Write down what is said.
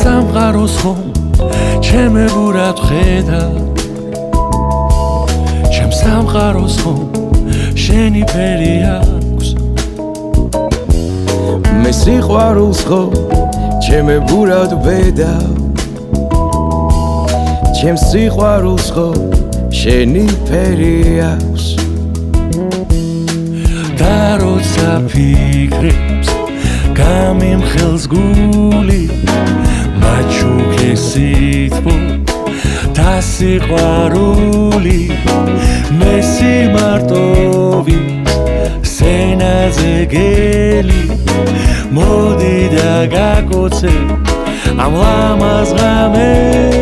სამყაროს ხომ ჩემებურად ხედა ჩემ სამყაროს ხომ შენი ფერი აქვს მე სიყვარულს ხო ჩემებურად ვედა ჩემ სიყვარულს ხო შენი ფერი აქვს და როცა ფიქრებს გამიმხელს გული მაჩუქესითბო და სიყვარული მე სიმარტოვი სენაზე გელი მოდი და გაკოცე ამ ლამაზ ღამეს